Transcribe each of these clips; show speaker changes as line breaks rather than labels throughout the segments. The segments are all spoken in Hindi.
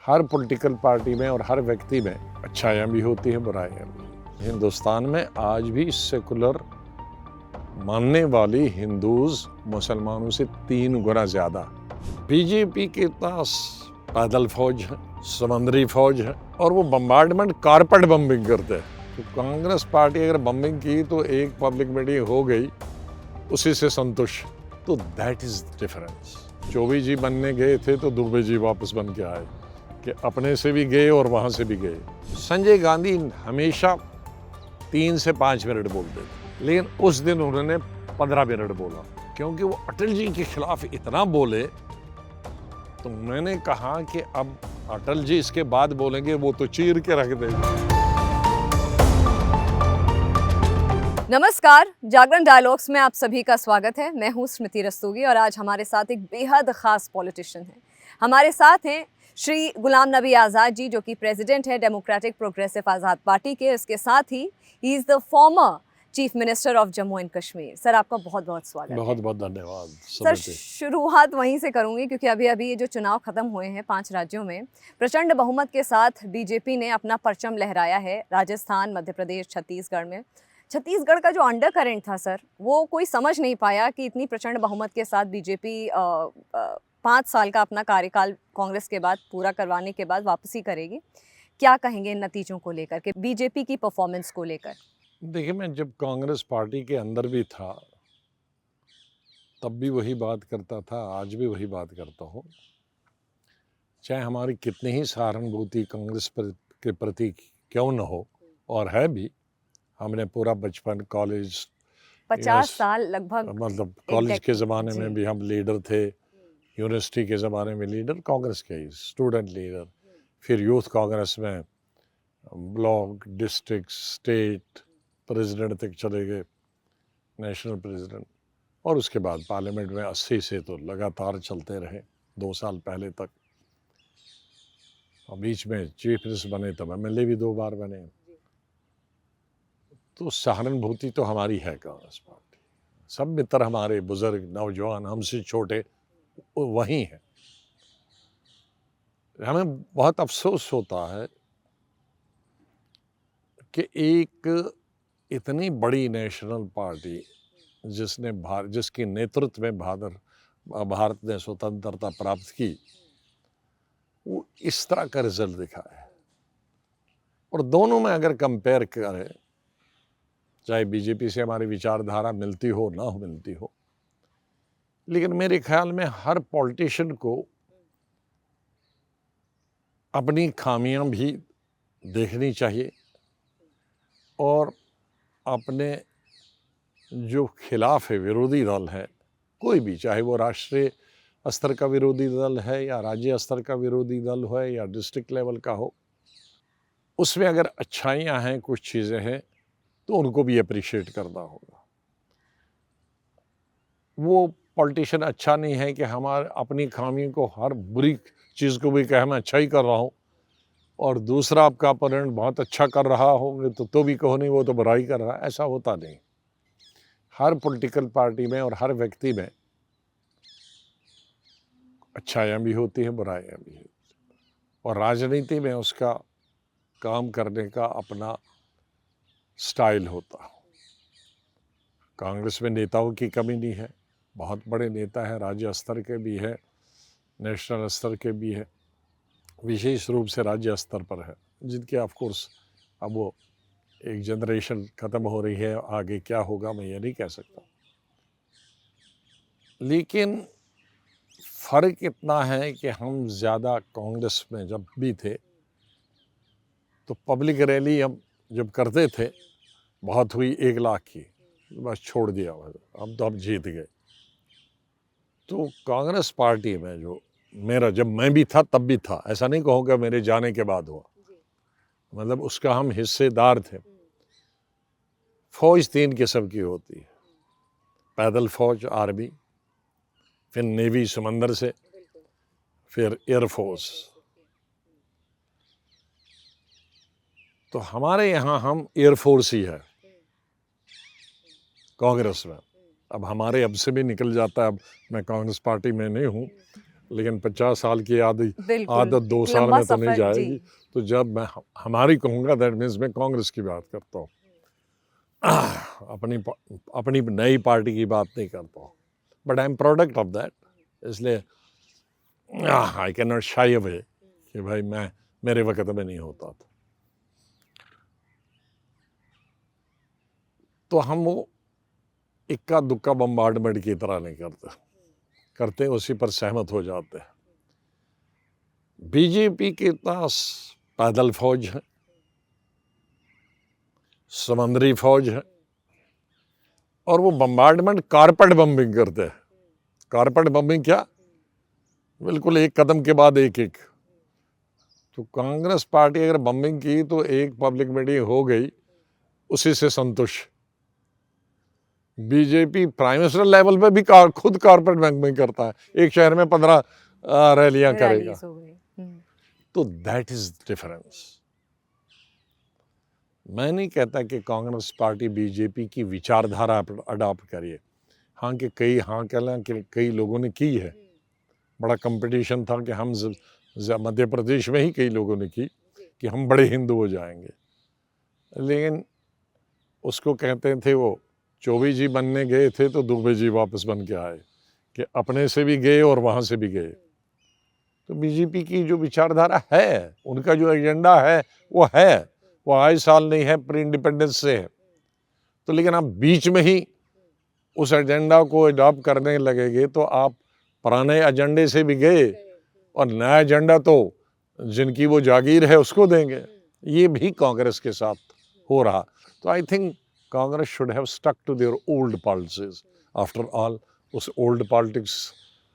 हर पॉलिटिकल पार्टी में और हर व्यक्ति में अच्छाइयाँ भी होती हैं, बुराइयाँ भी। हिंदुस्तान में आज भी सेकुलर मानने वाली हिंदूज मुसलमानों से 3 गुना ज़्यादा। बीजेपी के पास पैदल फौज है, समुद्री फौज है और वो बम्बार्डमेंट कारपेट बम्बिंग करते हैं। तो कांग्रेस पार्टी अगर बम्बिंग की तो एक पब्लिक मीटिंग हो गई, उसी से संतुष्ट। तो दैट इज डिफरेंस। चौबे जी बनने गए थे तो दुबे जी वापस बन के आए कि अपने से भी गए और वहां से भी गए। संजय गांधी हमेशा 3 से 5 मिनट बोलते थे, लेकिन उस दिन उन्होंने 15 मिनट बोला क्योंकि वो अटल जी के खिलाफ इतना बोले। तो मैंने कहा कि अब अटल जी इसके बाद बोलेंगे वो तो चीर के रख देंगे।
नमस्कार, जागरण डायलॉग्स में आप सभी का स्वागत है। मैं हूं स्मृति रस्तोगी और आज हमारे साथ एक बेहद खास पॉलिटिशियन है। हमारे साथ हैं श्री गुलाम नबी आज़ाद जी, जो कि प्रेसिडेंट है डेमोक्रेटिक प्रोग्रेसिव आज़ाद पार्टी के। इसके साथ he is the former chief minister of Jammu and Kashmir. Sir, आपका बहुत बहुत स्वागत है।
बहुत बहुत धन्यवाद।
सर, शुरुआत वहीं से करूंगी क्योंकि अभी ये जो चुनाव खत्म हुए हैं 5 राज्यों में, प्रचंड बहुमत के साथ बीजेपी ने अपना परचम लहराया है। राजस्थान, मध्य प्रदेश, छत्तीसगढ़ में। छत्तीसगढ़ का जो अंडर करेंट था सर, वो कोई समझ नहीं पाया कि इतनी प्रचंड बहुमत के साथ बीजेपी 5 साल का अपना कार्यकाल कांग्रेस के बाद पूरा करवाने के बाद वापसी करेगी। क्या कहेंगे इन नतीजों को लेकर के, बीजेपी की परफॉर्मेंस को लेकर?
देखिए, मैं जब कांग्रेस पार्टी के अंदर भी था तब भी वही बात करता था, आज भी वही बात करता हूँ। चाहे हमारी कितनी ही सहानुभूति कांग्रेस के प्रति क्यों न हो, और है भी। हमने पूरा बचपन, कॉलेज,
50 साल लगभग,
मतलब कॉलेज के ज़माने में भी हम लीडर थे, यूनिवर्सिटी के ज़माने में लीडर कांग्रेस के ही, स्टूडेंट लीडर, फिर यूथ कांग्रेस में ब्लॉक, डिस्ट्रिक्ट, स्टेट प्रेसिडेंट तक चले गए, नेशनल प्रेसिडेंट, और उसके बाद पार्लियामेंट में 80 से तो लगातार चलते रहे 2 साल पहले तक। और बीच में चीफ मिनिस्टर बने तब MLA भी 2 बार बने। तो सहानुभूति तो हमारी है कांग्रेस पार्टी। सब मित्र हमारे, बुजुर्ग, नौजवान, हमसे छोटे, वही हैं। हमें बहुत अफसोस होता है कि एक इतनी बड़ी नेशनल पार्टी जिसके नेतृत्व में भारत ने स्वतंत्रता प्राप्त की, वो इस तरह का रिजल्ट दिखा है। और दोनों में अगर कंपेयर करें, चाहे बीजेपी से हमारी विचारधारा मिलती हो ना हो मिलती हो, लेकिन मेरे ख्याल में हर पॉलिटिशियन को अपनी खामियां भी देखनी चाहिए और अपने जो खिलाफ है, विरोधी दल है, कोई भी, चाहे वो राष्ट्रीय स्तर का विरोधी दल है या राज्य स्तर का विरोधी दल हो या डिस्ट्रिक्ट लेवल का हो, उसमें अगर अच्छाइयाँ हैं, कुछ चीज़ें हैं, तो उनको भी अप्रिशिएट करना होगा। वो पॉलिटिशियन अच्छा नहीं है कि हमारे अपनी खामी को, हर बुरी चीज़ को भी कहे मैं अच्छा ही कर रहा हूँ, और दूसरा आपका अपोनेंट बहुत अच्छा कर रहा होंगे तो भी कहो नहीं वो तो बुराई कर रहा है। ऐसा होता नहीं। हर पॉलिटिकल पार्टी में और हर व्यक्ति में अच्छाइयाँ भी होती हैं, बुराइयाँ भी होती हैं, और राजनीति में उसका काम करने का अपना स्टाइल होता है। कांग्रेस में नेताओं की कमी नहीं है, बहुत बड़े नेता हैं, राज्य स्तर के भी है, नेशनल स्तर के भी है, विशेष रूप से राज्य स्तर पर है, जिनके ऑफ कोर्स अब वो एक जनरेशन ख़त्म हो रही है, आगे क्या होगा मैं ये नहीं कह सकता। लेकिन फ़र्क इतना है कि हम ज़्यादा कांग्रेस में जब भी थे तो पब्लिक रैली हम जब करते थे, बहुत हुई 1 लाख की, बस छोड़ दिया। अब तो हम जीत गए। तो कांग्रेस पार्टी में जो मेरा, जब मैं भी था तब भी था, ऐसा नहीं कहूँगा मेरे जाने के बाद हुआ, मतलब उसका हम हिस्सेदार थे। फौज 3 किस्म की होती है, पैदल फौज आर्मी, फिर नेवी समंदर से, फिर एयरफोर्स। तो हमारे यहाँ हम एयरफोर्स ही है कांग्रेस में। अब हमारे अब से भी निकल जाता है, अब मैं कांग्रेस पार्टी में नहीं हूँ, लेकिन 50 साल की
बिल्कुल
आदत 2
एक
साल
लंबा
में तो नहीं
सफर जी।
जाएगी। तो जब मैं हमारी कहूँगा, दैट मीन्स मैं कांग्रेस की बात करता हूँ, अपनी नई पार्टी की बात नहीं करता हूँ। But I am product of that, इसलिए I can not shy away कि भाई मेरे वक्त में नहीं होता था। तो हम वो इक्का दुक्का बम्बार्डमेंट की तरह नहीं करते उसी पर सहमत हो जाते हैं। बीजेपी के पास पैदल फौज है, समुद्री फौज है, और वो बम्बार्डमेंट कारपेट बम्बिंग करते हैं। कारपेट बम्बिंग क्या? बिल्कुल एक कदम के बाद एक एक। तो कांग्रेस पार्टी अगर बम्बिंग की तो एक पब्लिक मीटिंग हो गई, उसी से संतुष्ट। बीजेपी प्राइम मिनिस्टर लेवल पे भी खुद कारपेट बम्बिंग करता है, एक शहर में 15 रैलियां करेगा।
रैलीज हो गई।
तो दैट इज डिफरेंस। मैं नहीं कहता कि कांग्रेस पार्टी बीजेपी की विचारधारा अडॉप्ट करिए। हाँ कि कई लोगों ने की है। बड़ा कंपटीशन था कि हम मध्य प्रदेश में ही कई लोगों ने की कि हम बड़े हिंदू हो जाएंगे। लेकिन उसको कहते थे, वो चौबे जी बनने गए थे तो दुबे जी वापस बन के आए, कि अपने से भी गए और वहाँ से भी गए। तो बीजेपी की जो विचारधारा है, उनका जो एजेंडा है, वो आज साल नहीं है, प्री इंडिपेंडेंस से है। तो लेकिन आप बीच में ही उस एजेंडा को अडॉप्ट करने लगेंगे तो आप पुराने एजेंडे से भी गए, और नया एजेंडा तो जिनकी वो जागीर है उसको देंगे। ये भी कांग्रेस के साथ हो रहा। तो I think Congress should have stuck to their old policies. After all, उस ओल्ड पॉलिटिक्स,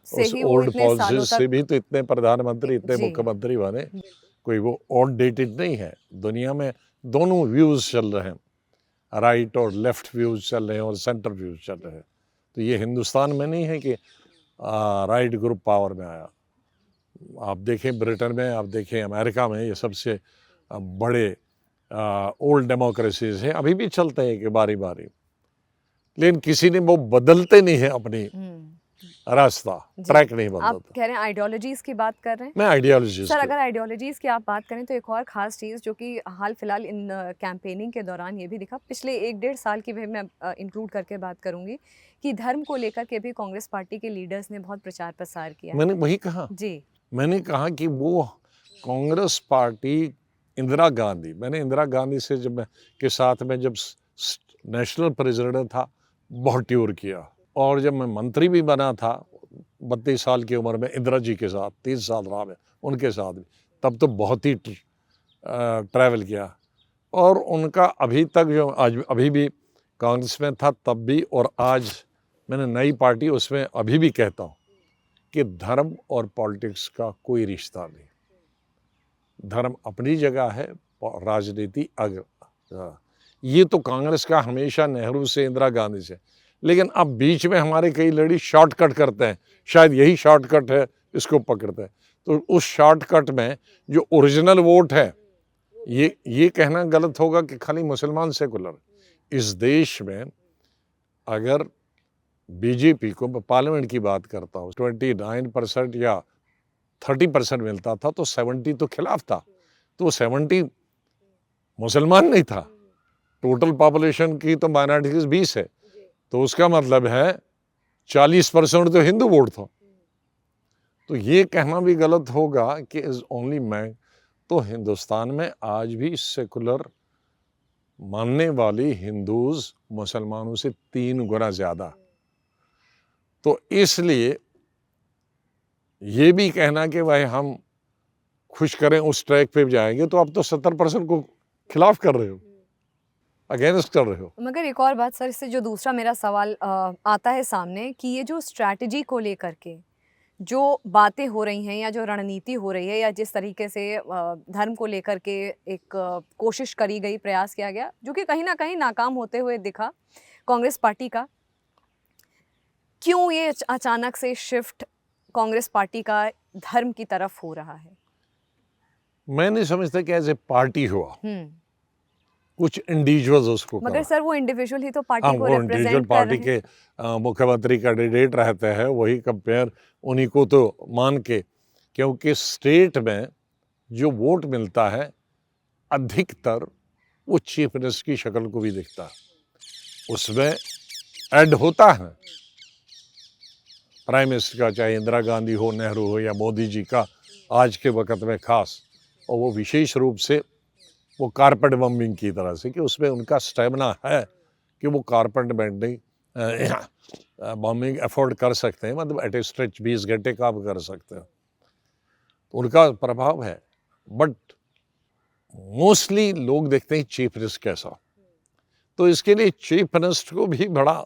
से
उस
ही वो
ओल्ड
इतने सालों
पॉलिसीज से
तक
भी तो इतने प्रधानमंत्री, इतने
जी।
मुख्यमंत्री बने। कोई वो आउटडेटेड नहीं है। दुनिया में दोनों व्यूज चल रहे हैं, राइट और लेफ्ट व्यूज चल रहे हैं और सेंटर व्यूज चल रहे हैं। तो ये हिंदुस्तान में नहीं है कि राइट ग्रुप पावर में आया। आप देखें ब्रिटेन में, आप देखें अमेरिका में, ये सबसे बड़े ओल्ड डेमोक्रेसीज हैं, अभी भी चलते हैं कि बारी बारी। लेकिन किसी ने वो बदलते नहीं है अपनी रास्ता, ट्रैक नहीं
आप
बदलता।
कह रहे हैं आइडियोलॉजीज की बात कर रहे हैं।
मैं आइडियोलॉजी
सर, अगर आइडियोलॉजीज की आप बात करें तो एक और ख़ास चीज़ जो कि हाल फिलहाल इन कैंपेनिंग के दौरान ये भी दिखा, पिछले 1-1.5 साल की भी मैं इंक्लूड करके बात करूंगी, कि धर्म को लेकर के भी कांग्रेस पार्टी के लीडर्स ने बहुत प्रचार प्रसार किया है।
मैंने वही कहा।
जी।
मैंने कहा कि वो कांग्रेस पार्टी, मैंने इंदिरा गांधी से के साथ में जब नेशनल प्रेसिडेंट था, बहुत टूर किया। और जब मैं मंत्री भी बना था 32 साल की उम्र में, इंदिरा जी के साथ 30 साल रहा मैं उनके साथ भी, तब तो बहुत ही ट्रैवल किया। और उनका अभी तक जो अभी भी कांग्रेस में था तब भी, और आज मैंने नई पार्टी, उसमें अभी भी कहता हूँ कि धर्म और पॉलिटिक्स का कोई रिश्ता नहीं। धर्म अपनी जगह है, राजनीति अगर। ये तो कांग्रेस का हमेशा नेहरू से, इंदिरा गांधी से। लेकिन अब बीच में हमारे कई लड़ी शॉर्टकट करते हैं, शायद यही शॉर्टकट है, इसको पकड़ते हैं। तो उस शॉर्टकट में जो ओरिजिनल वोट है, ये कहना गलत होगा कि खाली मुसलमान सेकुलर। इस देश में अगर बीजेपी को, मैं पार्लियामेंट की बात करता हूँ, 29% या 30% मिलता था, तो 70 तो खिलाफ था। तो 70 मुसलमान नहीं था। टोटल पॉपुलेशन की तो माइनॉरिटीज 20 है, तो उसका मतलब है 40% तो हिंदू वोट था। तो ये कहना भी गलत होगा कि इज ओनली मैन। तो हिंदुस्तान में आज भी सेकुलर मानने वाली हिंदूज मुसलमानों से 3 गुना ज्यादा। तो इसलिए ये भी कहना कि भाई हम खुश करें, उस ट्रैक पे जाएंगे, तो अब तो 70% को खिलाफ कर रहे हो, अगेंस्ट कर रहे हो।
मगर एक और बात सर, इससे जो दूसरा मेरा सवाल आता है सामने, कि ये जो स्ट्रैटेजी को लेकर के जो बातें हो रही हैं, या जो रणनीति हो रही है, या जिस तरीके से धर्म को लेकर के एक कोशिश करी गई, प्रयास किया गया, जो कि कहीं ना कहीं नाकाम होते हुए दिखा कांग्रेस पार्टी का, क्यों ये अचानक से शिफ्ट कांग्रेस पार्टी का धर्म की तरफ हो रहा है?
मैं नहीं समझता कि एज ए पार्टी हुआ। कुछ इंडिविजुअल्स उसको
मगर
करा।
सर वो इंडिविजुअल ही तो
हाँ,
पार्टी को
वो इंडिविजुअल
रिप्रेजेंट कर
पार्टी
रहे हैं।
के मुख्यमंत्री कैंडिडेट रहते हैं, वही कंपेयर उन्हीं को तो मान के, क्योंकि स्टेट में जो वोट मिलता है अधिकतर वो चीफ मिनिस्टर की शक्ल को भी दिखता है, उसमें ऐड होता है प्राइम मिनिस्टर का, चाहे इंदिरा गांधी हो, नेहरू हो या मोदी जी का आज के वक्त में खास, और वो विशेष रूप से वो कारपेट बम्बिंग की तरह से कि उसमें उनका स्टेमिना है कि वो कारपेट बेंडिंग बम्बिंग अफोर्ड कर सकते हैं, मतलब एट ए स्ट्रेच 20 घंटे काम कर सकते हैं, उनका प्रभाव है। बट मोस्टली लोग देखते हैं चीफ मिनिस्टर कैसा, तो इसके लिए चीफ मिनिस्टर को भी बड़ा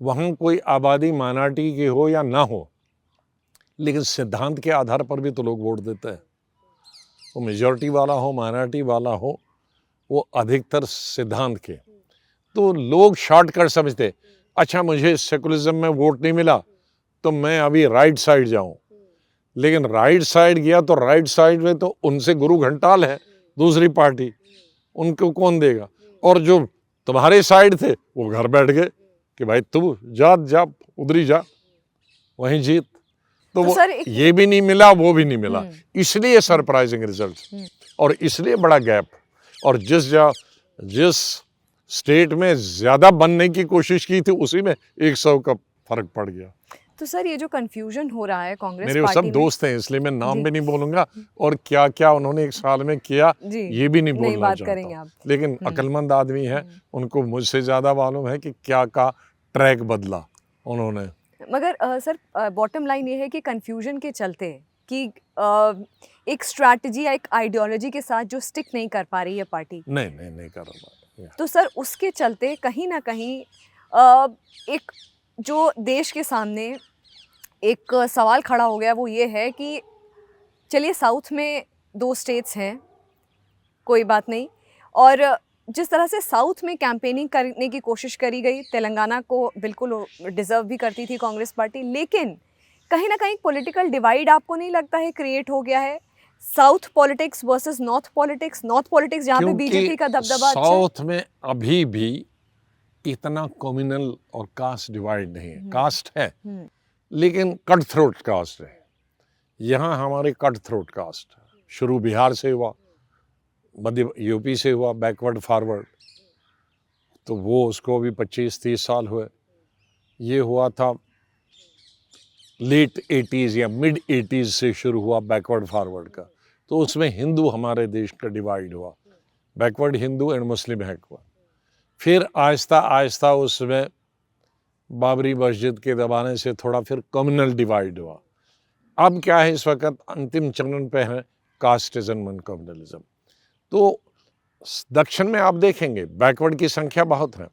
वहाँ कोई आबादी माइनॉरिटी की हो या ना हो, लेकिन सिद्धांत के आधार पर भी तो लोग वोट देते हैं, वो मेजॉरिटी वाला हो माइनॉरिटी वाला हो, वो अधिकतर सिद्धांत के। तो लोग शॉर्टकट समझते, अच्छा मुझे सेकुलरिज्म में वोट नहीं मिला तो मैं अभी राइट साइड जाऊं, लेकिन राइट साइड गया तो राइट साइड में तो उनसे गुरु घंटाल है दूसरी पार्टी, उनको कौन देगा, और जो तुम्हारे साइड थे वो घर बैठ गए कि भाई तू जा उधरी जा वहीं जीत, तो वो
सर
ये भी नहीं मिला वो भी नहीं मिला, इसलिए सरप्राइजिंग रिजल्ट और इसलिए बड़ा गैप। और जिस स्टेट में ज्यादा बनने की कोशिश की थी उसी में 100 का फर्क पड़ गया।
तो सर ये जो कंफ्यूजन हो रहा है कांग्रेस
मेरे वो
पार्टी
सब
में,
दोस्त हैं इसलिए मैं नाम
जी।
भी नहीं बोलूंगा, और क्या क्या उन्होंने एक साल में किया
जी,
ये भी नहीं
नहीं
बोलना
बात
चाहता
करेंगे आप।
हूं। लेकिन अक्लमंद आदमी है, उनको मुझसे ज्यादा मालूम है कि क्या का ट्रैक बदला उन्होंने।
मगर सर बॉटम लाइन ये है कि कंफ्यूजन के चलते कि एक स्ट्रैटेजी या एक आइडियोलॉजी के साथ जो स्टिक नहीं कर पा रही है पार्टी,
नहीं कर रहा।
तो सर उसके चलते कहीं ना कहीं एक जो देश के सामने एक सवाल खड़ा हो गया वो ये है कि चलिए साउथ में 2 स्टेट्स हैं, कोई बात नहीं, और जिस तरह से साउथ में कैंपेनिंग करने की कोशिश करी गई, तेलंगाना को बिल्कुल डिज़र्व भी करती थी कांग्रेस पार्टी, लेकिन कहीं ना कहीं पॉलिटिकल डिवाइड आपको नहीं लगता है क्रिएट हो गया है? South politics versus north politics जहाँ पे बीजेपी का दबदबा अच्छा है।
साउथ में अभी भी इतना कम्युनल और कास्ट डिवाइड नहीं है, कास्ट है लेकिन कट थ्रोट कास्ट है। यहाँ हमारे कट थ्रोट कास्ट शुरू बिहार से हुआ, मध्य यूपी से हुआ, बैकवर्ड फॉरवर्ड, तो वो उसको भी 25-30 साल हुए। ये हुआ था लेट 80s या मिड 80s से शुरू हुआ बैकवर्ड फॉरवर्ड का, तो उसमें हिंदू हमारे देश का डिवाइड हुआ, backward Hindu and Muslim hack हुआ। फिर आहिस्ता आहिस्ता उसमें बाबरी मस्जिद के दबाने से थोड़ा फिर कम्युनल डिवाइड हुआ। अब क्या है, इस वक्त अंतिम चरण पे है कास्टिज्म एंड कम्युनलिज्म। तो दक्षिण में आप देखेंगे बैकवर्ड की संख्या बहुत है,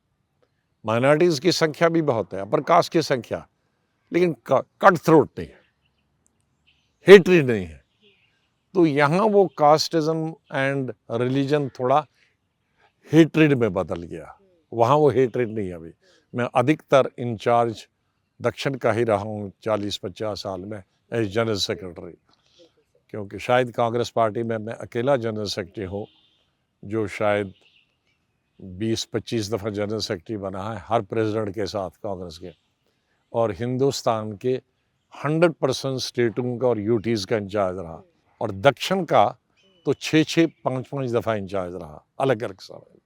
माइनॉरिटीज़ की संख्या भी बहुत है, अपर कास्ट की संख्या, लेकिन कट थ्रोट नहीं है, हेट्रेड नहीं है। तो यहाँ वो कास्टिज्म एंड रिलीजन थोड़ा हेट्रेड में बदल गया, वहाँ वो हेट्रेड नहीं है। अभी मैं अधिकतर इंचार्ज दक्षिण का ही रहा हूँ 40-50 साल में एज जनरल सेक्रेटरी, क्योंकि शायद कांग्रेस पार्टी में मैं अकेला जनरल सेक्रेटरी हूँ जो शायद 20-25 दफ़ा जनरल सेक्रेटरी बना है हर प्रेसिडेंट के साथ कांग्रेस के, और हिंदुस्तान के 100% स्टेटों का और यूटीज़ का इंचार्ज रहा, और दक्षिण का तो 6-6, 5-5 दफ़ा इंचार्ज रहा अलग अलग समय।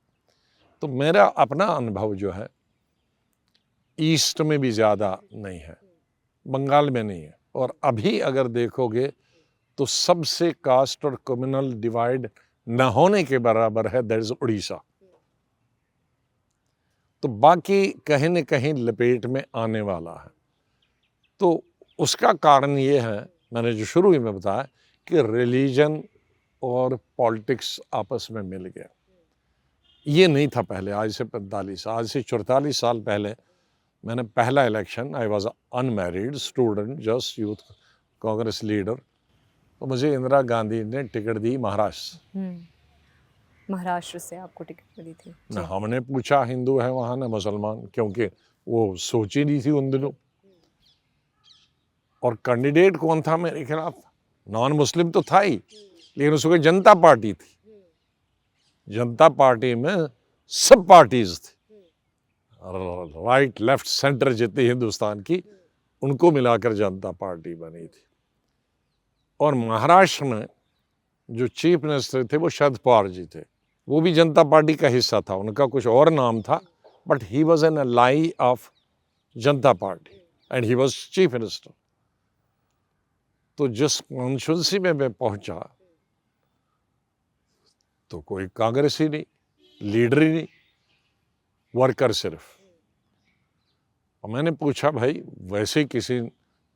तो मेरा अपना अनुभव जो है ईस्ट में भी ज़्यादा नहीं है, बंगाल में नहीं है, और अभी अगर देखोगे तो सबसे कास्ट और कम्युनल डिवाइड न होने के बराबर है, दैट इज उड़ीसा। तो बाकी कहीं न कहीं लपेट में आने वाला है। तो उसका कारण ये है, मैंने जो शुरू ही में बताया कि रिलीजन और पॉलिटिक्स आपस में मिल गया। ये नहीं था पहले, आज से 44 साल पहले मैंने पहला election, I was unmarried student, just youth Congress leader, तो मुझे इंदिरा गांधी ने टिकट दी
महाराष्ट्र से आपको टिकट मिली थी।
ना हमने पूछा हिंदू है वहाँ ना मुसलमान, क्योंकि वो सोची नहीं थी उन दिनों। और कैंडिडेट कौन था मेरे खिलाफ? नॉन मुस्लिम तो था ही, लेकिन उसको जनता पार्टी थी, जनता पार्टी में सब पार्टीज थी, राइट लेफ्ट सेंटर जितनी हिंदुस्तान की, उनको मिलाकर जनता पार्टी बनी थी। और महाराष्ट्र में जो चीफ मिनिस्टर थे वो शरद पवार जी थे, वो भी जनता पार्टी का हिस्सा था, उनका कुछ और नाम था, but he was an ally of Janata party and he was chief minister. तो जिस कॉन्स्टिट्यूंसी में मैं पहुंचा तो कोई कांग्रेसी नहीं, लीडर ही नहीं, वर्कर सिर्फ। और मैंने पूछा भाई वैसे किसी,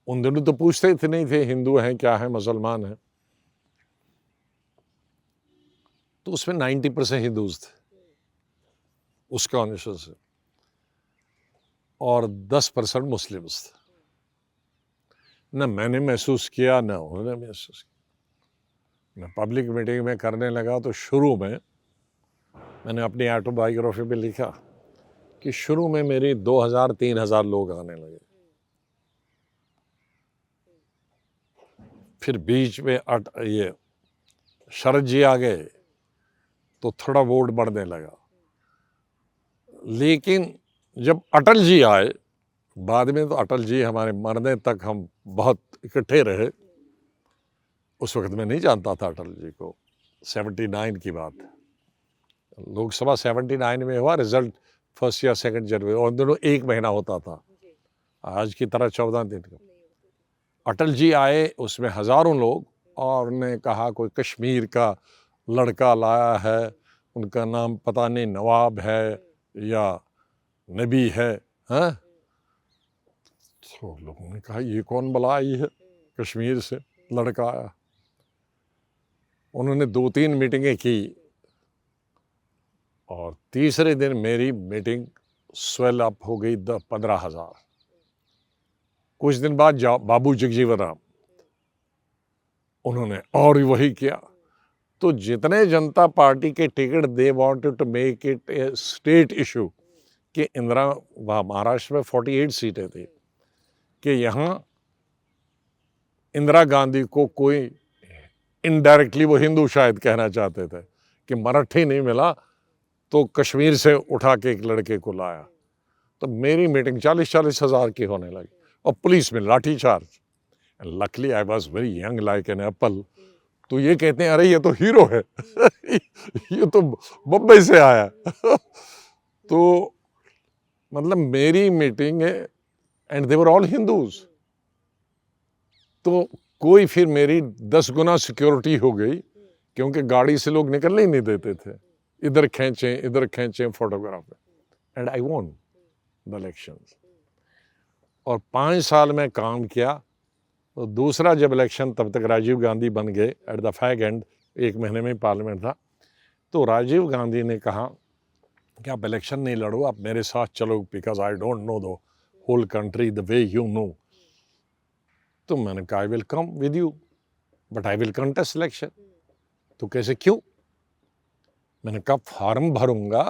उन दिनों तो पूछते थे नहीं थे हिंदू हैं क्या है, मुसलमान हैं, तो उसमें 90% हिंदूज थे उस कॉन्स्टिट्यूंसी से, और 10% मुस्लिम्स थे। न मैंने महसूस किया न उन्होंने महसूस किया। मैं पब्लिक मीटिंग में करने लगा तो शुरू में मैंने अपनी ऑटोबायोग्राफी में लिखा कि शुरू में मेरी 2000-3000 लोग आने लगे, फिर बीच में ये शरद जी आ गए तो थोड़ा वोट बढ़ने लगा, लेकिन जब अटल जी आए बाद में, तो अटल जी हमारे मरने तक हम बहुत इकट्ठे रहे। उस वक्त मैं नहीं जानता था अटल जी को, 79 की बात है, लोकसभा 79 में हुआ, रिजल्ट 1 या 2 जनवरी, और दोनों 1 महीना होता था, आज की तरह 14 दिन का। अटल जी आए, उसमें हजारों लोग, और उन्होंने कहा कोई कश्मीर का लड़का लाया है, उनका नाम पता नहीं नवाब है या नबी है, हैं? तो लोगों ने कहा ये कौन बला आई है, कश्मीर से लड़का आया। उन्होंने 2-3 मीटिंगें की, और तीसरे दिन मेरी मीटिंग स्वेल अप हो गई 15,000। कुछ दिन बाद बाबू जगजीवन राम, उन्होंने और वही किया। तो जितने जनता पार्टी के ticket, they wanted to make it a state issue कि इंदिरा, वहाँ महाराष्ट्र में 48 सीटें थी, कि यहाँ इंदिरा गांधी को कोई इनडायरेक्टली, वो हिंदू शायद कहना चाहते थे कि मराठी नहीं मिला तो कश्मीर से उठा के एक लड़के को लाया। तो मेरी मीटिंग 40-40 हज़ार की होने लगी, और पुलिस में लाठी charge. Luckily I was very young like an apple, तो ये कहते हैं अरे ये तो हीरो है ये तो बम्बई से आया तो मतलब मेरी मीटिंग है, and they were all Hindus, तो कोई फिर मेरी 10 गुना सिक्योरिटी हो गई, क्योंकि गाड़ी से लोग निकलने ही नहीं देते थे, इधर खींचे photograph, and I won the elections. और 5 साल में काम किया। तो दूसरा जब इलेक्शन, तब तक राजीव गांधी बन गए एट द फैग एंड, 1 महीने में पार्लियामेंट था, तो राजीव गांधी ने कहा कि आप इलेक्शन नहीं लड़ो, आप मेरे साथ चलो, because I don't know the whole country the way you know. तो मैंने कहा I will come with you, but I will contest election. तो कैसे, क्यों? मैंने कहा फॉर्म भरूंगा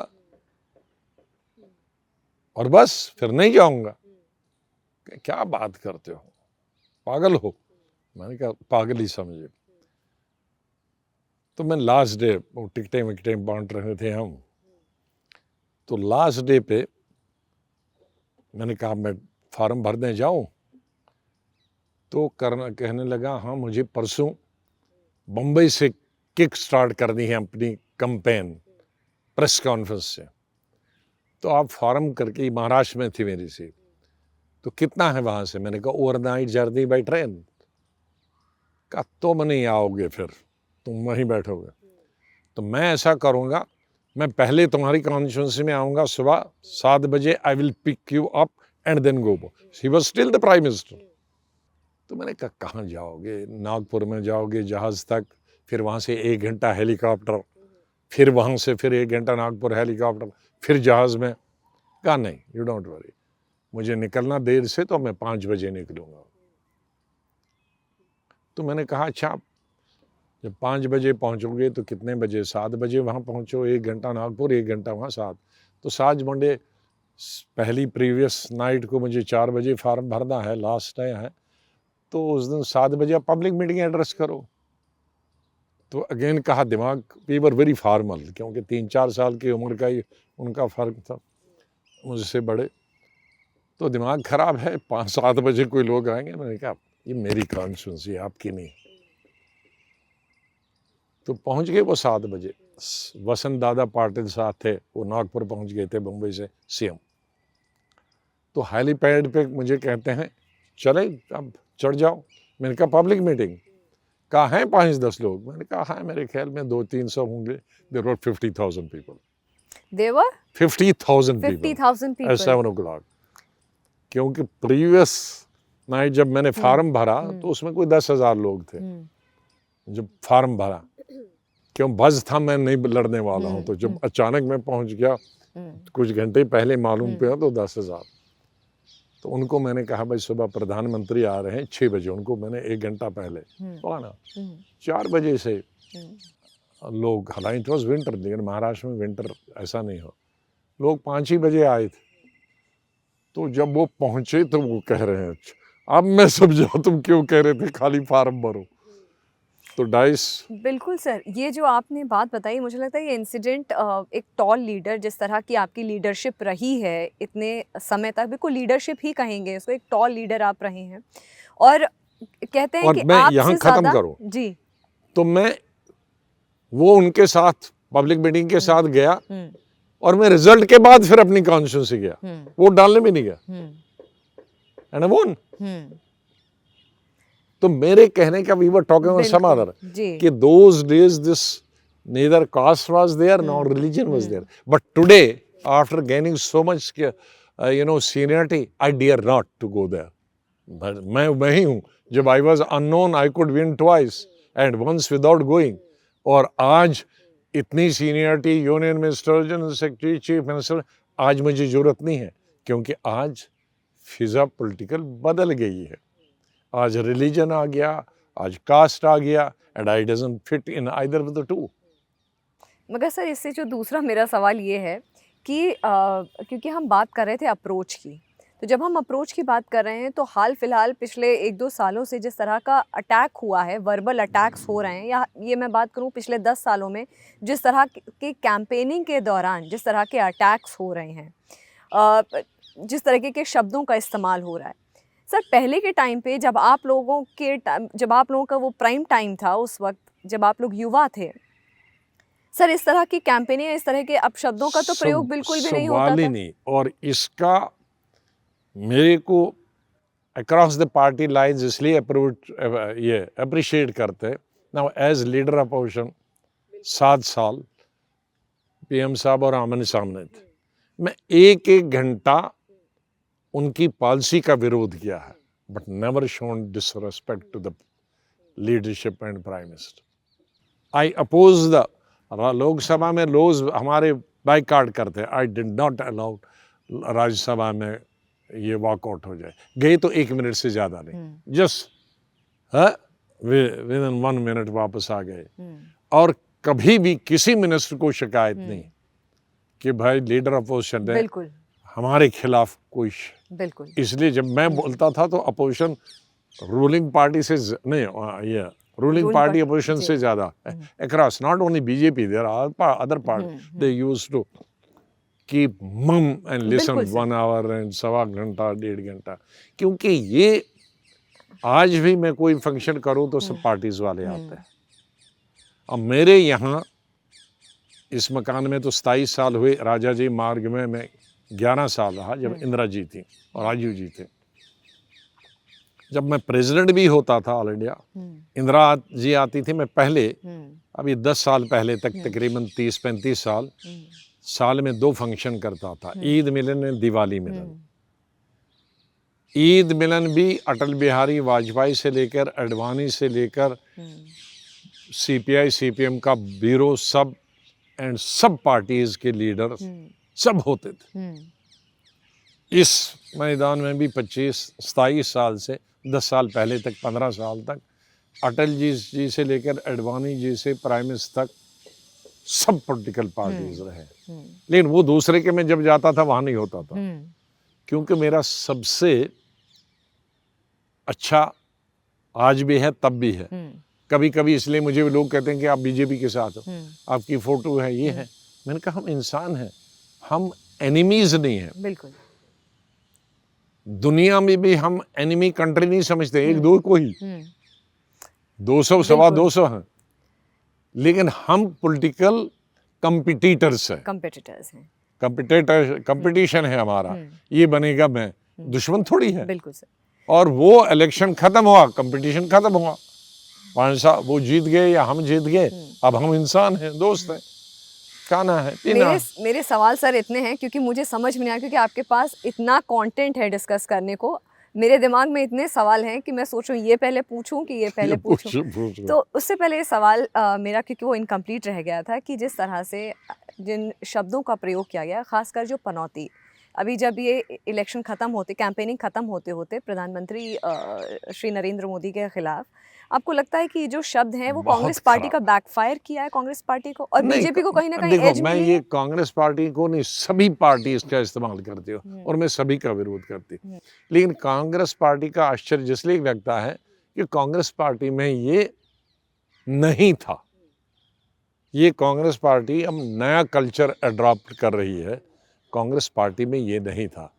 और बस, फिर नहीं जाऊंगा। क्या बात करते हो, पागल हो? मैंने कहा पागल ही समझे। तो मैं लास्ट डे, वो टिकटें बांट रहे थे हम, तो लास्ट डे पे मैंने कहा मैं फॉर्म भरने जाऊं, तो कहने लगा हाँ मुझे परसों बम्बई से किक स्टार्ट करनी है अपनी कैंपेन, प्रेस कॉन्फ्रेंस से, तो आप फॉर्म करके, महाराष्ट्र में थी मेरी सीट, तो कितना है वहाँ से? मैंने कहा ओवरनाइट जर्नी बाई ट्रेन। कहा तुम नहीं आओगे, फिर तुम वहीं बैठोगे। तो मैं ऐसा करूँगा, मैं पहले तुम्हारी कॉन्स्टिट्यूंसी में आऊँगा सुबह 7 बजे, I will pick you up and then go. He was still the prime minister. तो मैंने कहा कहाँ जाओगे? नागपुर में जाओगे जहाज़ तक, फिर वहाँ से 1 घंटा हेलीकॉप्टर, फिर वहाँ से फिर 1 घंटा नागपुर हेलीकॉप्टर, फिर जहाज़ में। कहा नहीं, यू डोंट वरी, मुझे निकलना देर से, तो मैं 5 बजे निकलूँगा। तो मैंने कहा अच्छा, जब 5 बजे पहुँचोगे तो कितने बजे? 7 बजे वहाँ पहुँचो, 1 घंटा नागपुर, 1 घंटा वहाँ, 7। तो 7 मंडे, पहली प्रीवियस नाइट को मुझे 4 बजे फॉर्म भरना है, लास्ट डे है, तो उस दिन 7 बजे आप पब्लिक मीटिंग एड्रेस करो। तो अगेन कहा दिमाग, वी वर वेरी फॉर्मल, क्योंकि 3-4 साल की उम्र का ही उनका फ़र्क था मुझसे बड़े। तो दिमाग ख़राब है, 5-7 बजे कोई लोग आएंगे। मैंने कहा ये मेरी कॉन्स्टिट्यूंसी है, आपकी नहीं। तो पहुंच गए वो 7 बजे। वसंत दादा पाटिल साहब थे, वो नागपुर पहुंच गए थे मुंबई से, सीएम। तो हेलीपैड पे मुझे कहते हैं चले अब चढ़ जाओ। मैंने कहा पब्लिक मीटिंग, कहा है 5-10 लोग। मैंने कहा हाँ मेरे ख्याल में 200-300 होंगे। There were 50,000 people.
There were
50,000 people
50,000
at
people.
7 o'clock। क्योंकि प्रीवियस नाइट जब मैंने फार्म भरा तो उसमें कोई 10,000 लोग थे। जब फार्म भरा, क्यों बज़ था मैं नहीं लड़ने वाला हूँ, तो जब अचानक मैं पहुंच गया कुछ घंटे पहले मालूम पिया तो 10,000। तो उनको मैंने कहा भाई सुबह प्रधानमंत्री आ रहे हैं 6 बजे। उनको मैंने 1 घंटा पहले ना 4 बजे से लोग, हालांकि इट वॉज विंटर, लेकिन महाराष्ट्र में विंटर ऐसा नहीं हो, लोग 5 ही बजे आए थे। तो जब वो पहुंचे तो वो कह रहे हैं अब मैं समझा तुम क्यों कह रहे थे खाली फार्म भरो। तो डाइस
बिल्कुल सर, ये जो आपने बात बताई, मुझे लगता है ये इंसिडेंट एक टॉल लीडर, जिस तरह की आपकी लीडरशिप रही है इतने समय तक, बिल्कुल लीडरशिप ही कहेंगे इसको, एक टॉल लीडर आप रहे हैं। और कहते हैं
और
कि
मैं
आपसे
यहाँ खत्म करूँ
जी,
तो मैं वो उनके साथ पब्लिक मीटिंग के साथ गया और मैं रिजल्ट के बाद फिर अपनी कॉन्स्टिट्यूंसी गया, वोट डालने भी नहीं गया। एंड आई वोन। तो मेरे कहने का, we were talking on some other, कि those days this neither caste was there nor religion was there, but today after gaining so much seniority, I dare not to go there. But मैं वही हूँ, जब I was unknown I could win twice and once without going, और आज इतनी seniority, union minister, general secretary, chief minister, आज मुझे जरूरत नहीं है, क्योंकि आज फिजा पॉलिटिकल बदल गई है। आज रिलीजन आ गया, आज कास्ट आ गया, and I doesn't fit in either of the two.
मगर सर इससे जो दूसरा मेरा सवाल ये है कि क्योंकि हम बात कर रहे थे अप्रोच की, तो जब हम अप्रोच की बात कर रहे हैं तो हाल फिलहाल पिछले 1-2 सालों से जिस तरह का अटैक हुआ है, वर्बल अटैक्स हो रहे हैं, या ये मैं बात करूं पिछले 10 सालों में जिस तरह के कैंपेनिंग के दौरान जिस तरह के अटैक्स हो रहे हैं, जिस तरीके के शब्दों का इस्तेमाल हो रहा है, सर पहले के टाइम पे जब आप लोगों का वो प्राइम टाइम था, उस वक्त जब आप लोग युवा थे, सर इस तरह की कैंपेनिंग, इस तरह के अपशब्दों का तो प्रयोग बिल्कुल भी नहीं होता था।
नहीं, और इसका मेरे को अक्रॉस द पार्टी लाइन्स इसलिए अप्रिशिएट करते। नाउ एज लीडर अपोजिशन 7 साल पीएम साहब और आमने सामने थे, मैं 1-1 घंटा उनकी पॉलिसी का विरोध किया है, but never shown disrespect to the leadership and prime minister. I oppose the, Lok Sabha में लोग हमारे बाइकआउट करते हैं, I did not allow Rajya Sabha में ये वॉकआउट हो जाए। गए तो 1 मिनट से ज़्यादा नहीं, जस्ट विद इन 1 मिनट वापस आ गए। और कभी भी किसी मिनिस्टर को शिकायत नहीं कि भाई लीडर अपोजिशन है हमारे खिलाफ कोई।
बिल्कुल।
इसलिए जब मैं बोलता था तो अपोजिशन रूलिंग पार्टी से नहीं, ये रूलिंग पार्टी अपोजिशन से ज़्यादा across, not only BJP, there are other party, they used to keep mum and listen 1 hour and 1.25 घंटा 1.5 घंटा। क्योंकि ये आज भी मैं कोई फंक्शन करूं तो सब पार्टीज वाले आते हैं। अब मेरे यहाँ इस मकान में तो 27 साल हुए, राजा जी मार्ग में मैं 11 साल रहा, जब इंदिरा जी थी और राजीव जी थे। जब मैं प्रेसिडेंट भी होता था ऑल इंडिया, इंदिरा जी आती थी, मैं पहले अभी 10 साल पहले तक तकरीबन 30-35 साल में 2 फंक्शन करता था, ईद मिलन और दिवाली मिलन। ईद मिलन भी अटल बिहारी वाजपेयी से लेकर अडवाणी से लेकर सीपीआई सीपीएम का ब्यूरो सब एंड सब पार्टीज के लीडर सब होते थे। इस मैदान में भी 25-27 साल से 10 साल पहले तक 15 साल तक अटल जी से लेकर अडवाणी जी से प्राइम मिनिस्टर तक सब पॉलिटिकल पार्टीज रहे। लेकिन वो दूसरे के में जब जाता था वहां नहीं होता था, क्योंकि मेरा सबसे अच्छा आज भी है तब भी है कभी कभी इसलिए मुझे लोग कहते हैं कि आप बीजेपी के साथ हो, आपकी फोटो है, ये है। मैंने कहा हम इंसान हैं, हम एनिमीज नहीं हैं।
बिल्कुल।
दुनिया में भी हम एनिमी कंट्री नहीं समझते, एक दो को ही, 200 सवा 200 हैं, लेकिन हम पॉलिटिकल कंपिटिटर्स हैं, कंपटीशन है हमारा, ये बनेगा मैं, दुश्मन थोड़ी है।
बिल्कुल सर। और
वो इलेक्शन खत्म हुआ, कंपटीशन खत्म हुआ, 5 साल वो जीत गए या हम जीत गए, अब हम इंसान हैं, दोस्त हैं, खाना है पीना।
मेरे सवाल सर इतने हैं क्योंकि मुझे समझ में नहीं आया, क्योंकि आपके पास इतना कंटेंट है डिस्कस करने को, मेरे दिमाग में इतने सवाल हैं कि मैं सोचूं ये पहले पूछूं कि ये पहले पूछूं। तो उससे पहले ये सवाल मेरा, क्योंकि वो इनकम्प्लीट रह गया था, कि जिस तरह से जिन शब्दों का प्रयोग किया गया, खासकर जो पनौती, अभी जब ये इलेक्शन ख़त्म होते, कैंपेनिंग ख़त्म होते होते प्रधानमंत्री श्री नरेंद्र मोदी के खिलाफ, आपको लगता है कि जो शब्द हैं वो कांग्रेस पार्टी का बैकफायर किया है कांग्रेस पार्टी को, और बीजेपी को कहीं ना कहीं एज
मैं ये कांग्रेस पार्टी को नहीं, सभी पार्टी इसका इस्तेमाल करती हो और मैं सभी का विरोध करती, लेकिन कांग्रेस पार्टी का आश्चर्य इसलिए लगता है कि कांग्रेस पार्टी में ये नहीं था। ये कांग्रेस पार्टी अब नया कल्चर अडॉप्ट कर रही है, कांग्रेस पार्टी में ये नहीं था।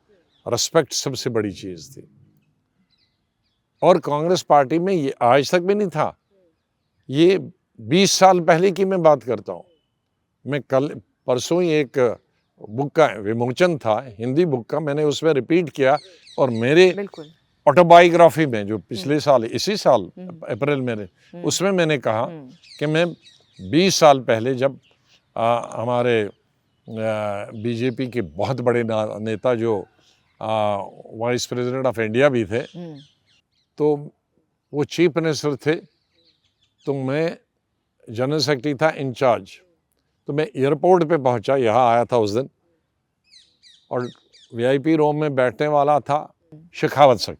रिस्पेक्ट सबसे बड़ी चीज थी, और कांग्रेस पार्टी में ये आज तक भी नहीं था। ये 20 साल पहले की मैं बात करता हूँ। मैं कल परसों ही एक बुक का विमोचन था, हिंदी बुक का, मैंने उसमें रिपीट किया, और मेरे ऑटोबायोग्राफी में जो पिछले साल, इसी साल अप्रैल में, उसमें मैंने कहा कि मैं 20 साल पहले जब हमारे बीजेपी के बहुत बड़े नेता जो वाइस प्रेसिडेंट ऑफ इंडिया भी थे, तो वो चीफ मिनिस्टर थे, तो मैं जनरल सेक्रेटरी था इंचार्ज। तो मैं एयरपोर्ट पे पहुंचा, यहाँ आया था उस दिन, और वीआईपी रूम में बैठने वाला था शेखावत सर,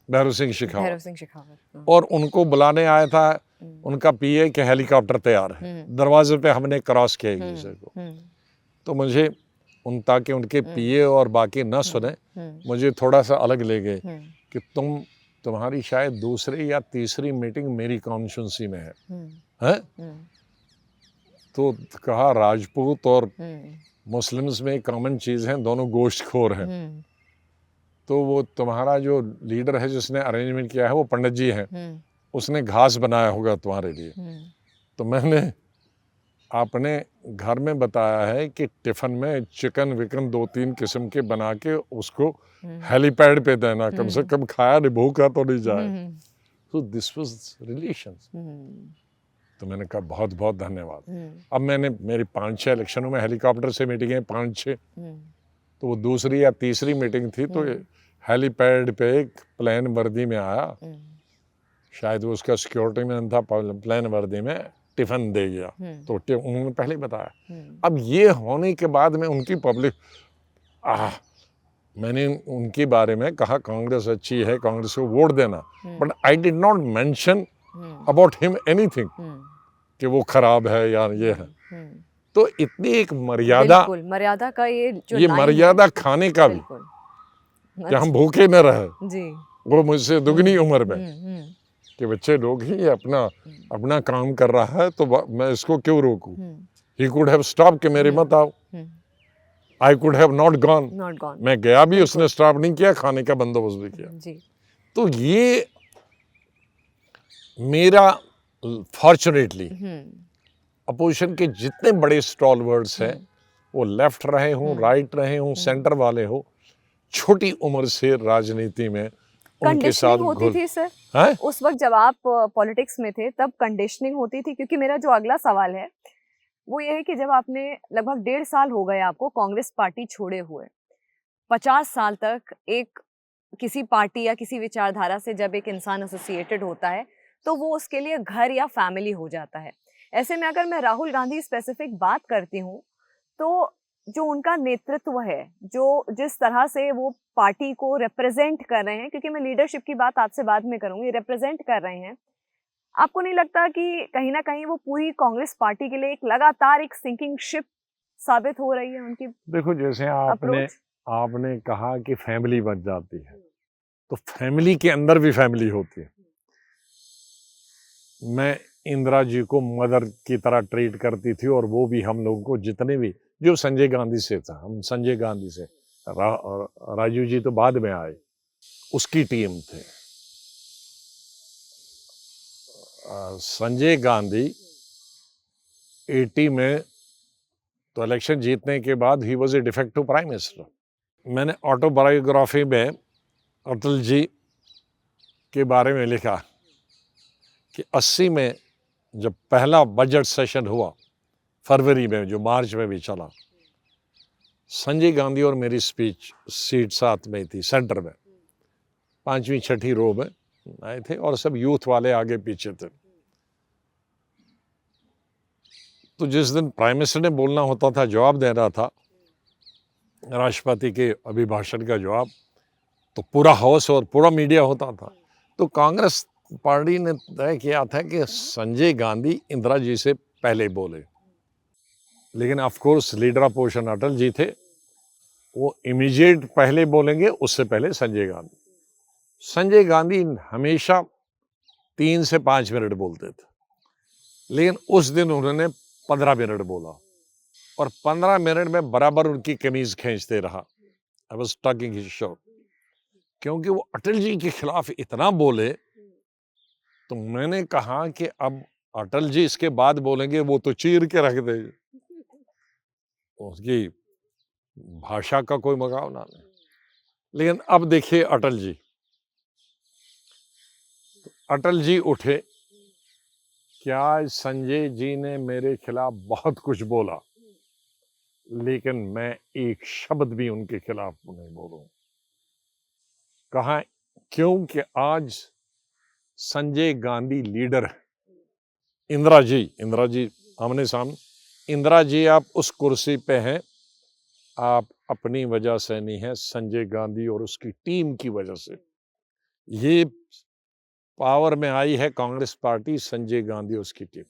भैरव सिंह शेखावत, और उनको बुलाने आया था उनका पीए के हेलीकॉप्टर तैयार है, दरवाजे पे हमने क्रॉस किया एक दूसरे को। तो मुझे ताकि उनके पीए और बाकी न सुने, मुझे थोड़ा सा अलग ले गए कि तुम्हारी शायद दूसरी या तीसरी मीटिंग मेरी कॉन्स्टिट्यूंसी में है? तो कहा राजपूत और मुस्लिम्स में कॉमन चीज है, दोनों गोश्तखोर हैं, तो वो तुम्हारा जो लीडर है जिसने अरेंजमेंट किया है वो पंडित जी हैं, उसने घास बनाया होगा तुम्हारे लिए। तो मैंने अपने घर में बताया है कि टिफिन में चिकन विकन 2-3 किस्म के बना के उसको हेलीपैड पे देना, कम से कम खाया नहीं, भूखा तो नहीं जाए। तो दिस वाज रिलेशंस। तो मैंने कहा बहुत बहुत धन्यवाद। अब मैंने मेरी 5-6 इलेक्शनों में हेलीकॉप्टर से मीटिंगें 5-6, तो वो दूसरी या तीसरी मीटिंग थी, तो हेलीपैड पे एक प्लेन वर्दी में आया, शायद वो उसका सिक्योरिटी मैन था, प्लेन वर्दी में टिफिन दे गया, तो उन्होंने पहले बताया। अब ये होने के बाद में उनकी पब्लिक, मैंने उनके बारे में कहा कांग्रेस अच्छी है, कांग्रेस को वोट देना, but I did not mention about him anything कि वो खराब है या ये है। तो इतनी एक
मर्यादा का ये
मर्यादा खाने का भी, कि हम भूखे न रहे जी। वो मुझसे दुगनी उम्र में कि बच्चे लोग ही अपना काम कर रहा है, तो मैं इसको क्यों रोकूं? He could have stopped कि मेरे मत आओ। I could have not gone। मैं गया भी, उसने स्टॉप नहीं किया, खाने का बंदोबस्त भी किया जी। तो ये मेरा फॉर्चुनेटली अपोजिशन के जितने बड़े स्टॉलवर्ड्स हैं, वो लेफ्ट रहे हों, राइट रहे हों, सेंटर वाले हो, छोटी उम्र से राजनीति में उनके साथ
होती थी सर है? उस वक्त जब आप पॉलिटिक्स में थे तब कंडीशनिंग होती थी, क्योंकि मेरा जो अगला सवाल है वो ये है कि जब आपने लगभग 1.5 साल हो गए आपको कांग्रेस पार्टी छोड़े हुए, 50 साल तक एक किसी पार्टी या किसी विचारधारा से जब एक इंसान एसोसिएटेड होता है तो वो उसके लिए घर या फैमिली हो जाता है। ऐसे में अगर मैं राहुल गांधी स्पेसिफिक बात करती हूँ, तो जो उनका नेतृत्व है, जो जिस तरह से वो पार्टी को रिप्रेजेंट कर रहे हैं, क्योंकि मैं लीडरशिप की बात आपसे बाद में करूंगी, रिप्रेजेंट कर रहे हैं, आपको नहीं लगता कि कहीं ना कहीं वो पूरी कांग्रेस पार्टी के लिए एक लगातार एक सिंकिंग शिप साबित हो रही है उनकी?
देखो, जैसे आपने कहा कि फैमिली बन जाती है, तो फैमिली के अंदर भी फैमिली होती है। मैं इंदिरा जी को मदर की तरह ट्रीट करती थी, और वो भी हम लोगों को, जितने भी, जो संजय गांधी से था, हम संजय गांधी से, राजीव जी तो बाद में आए, उसकी टीम थे। संजय गांधी 80 में तो इलेक्शन जीतने के बाद he was a defective prime minister. मैंने ऑटोबायोग्राफी में अटल जी के बारे में लिखा कि 80 में जब पहला बजट सेशन हुआ, फरवरी में, जो मार्च में भी चला, संजय गांधी और मेरी स्पीच सीट साथ में थी, सेंटर में, 5वीं 6ठी रो में आए थे, और सब यूथ वाले आगे पीछे थे। तो जिस दिन प्राइम मिनिस्टर ने बोलना होता था, जवाब देना था, राष्ट्रपति के अभिभाषण का जवाब, तो पूरा हाउस और पूरा मीडिया होता था। तो कांग्रेस पार्टी ने तय किया था कि संजय गांधी इंदिरा जी से पहले बोले, लेकिन of course leader opposition Atal ji थे, वो इमीडिएट पहले बोलेंगे, उससे पहले संजय गांधी। संजय गांधी हमेशा 3 से 5 मिनट बोलते थे, लेकिन उस दिन उन्होंने 15 मिनट बोला, और 15 मिनट में बराबर उनकी कमीज खींचते रहा। I was talking his shirt, क्योंकि वो अटल जी के खिलाफ इतना बोले। तो मैंने कहा कि अब अटल जी इसके बाद बोलेंगे, वो तो चीर के रख देंगे, उसकी भाषा का कोई मुकाबला नहीं। लेकिन अब देखिए अटल जी उठे, क्या संजय जी ने मेरे खिलाफ बहुत कुछ बोला, लेकिन मैं एक शब्द भी उनके खिलाफ नहीं बोलूं। कहा, क्योंकि आज संजय गांधी लीडर है। इंदिरा जी आमने सामने, इंदिरा जी आप उस कुर्सी पे हैं, आप अपनी वजह से नहीं है, संजय गांधी और उसकी टीम की वजह से। ये पावर में आई है कांग्रेस पार्टी, संजय गांधी और उसकी टीम।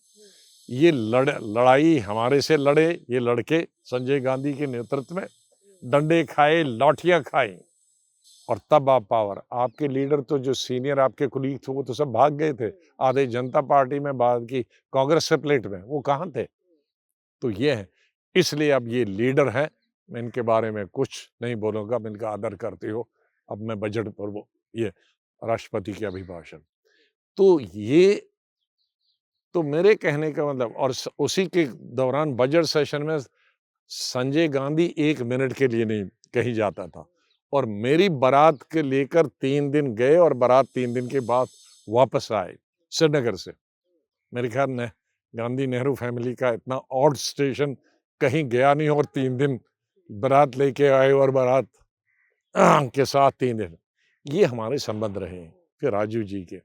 ये लड़ाई हमारे से लड़े, ये लड़के संजय गांधी के नेतृत्व में डंडे खाए, लाठियां खाई, और तब आप पावर। आपके लीडर तो जो सीनियर आपके कुलीग थे, वो तो सब भाग गए थे, आधे जनता पार्टी में, बाद की कांग्रेस से प्लेट में, वो कहाँ थे? तो ये है, इसलिए अब ये लीडर है, मैं इनके बारे में कुछ नहीं बोलूँगा, मैं इनका आदर करती हो। अब मैं बजट पर वो, ये राष्ट्रपति के अभिभाषण, तो ये तो मेरे कहने का मतलब, और उसी के दौरान बजट सेशन में संजय गांधी 1 मिनट के लिए नहीं कहीं जाता था, और मेरी बारात के लेकर 3 दिन गए, और बारात 3 दिन के बाद वापस आए श्रीनगर से। मेरे ख्याल में गांधी नेहरू फैमिली का इतना ऑड स्टेशन कहीं गया नहीं, और 3 दिन बारात लेके आए, और बारात के साथ 3 दिन। ये हमारे संबंध रहे हैं। फिर राजीव जी के,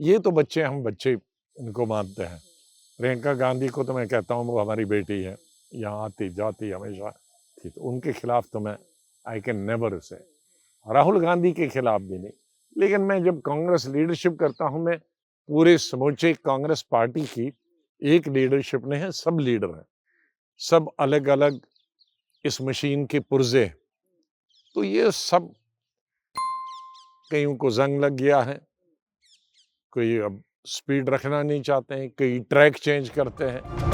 ये तो बच्चे, हम बच्चे इनको मानते हैं। प्रियंका गांधी को तो मैं कहता हूँ वो हमारी बेटी है, यहाँ आती जाती हमेशा थी, तो उनके खिलाफ तो मैं, I can never say. Rahul Gandhi के खिलाफ भी नहीं। लेकिन मैं जब कांग्रेस लीडरशिप करता हूँ, मैं पूरे समूचे कांग्रेस पार्टी की एक लीडरशिप नहीं है, सब लीडर हैं, सब अलग अलग इस मशीन के पुर्जे। तो ये सब, कईयों को जंग लग गया है, कोई अब स्पीड रखना नहीं चाहते हैं, कई ट्रैक चेंज करते हैं।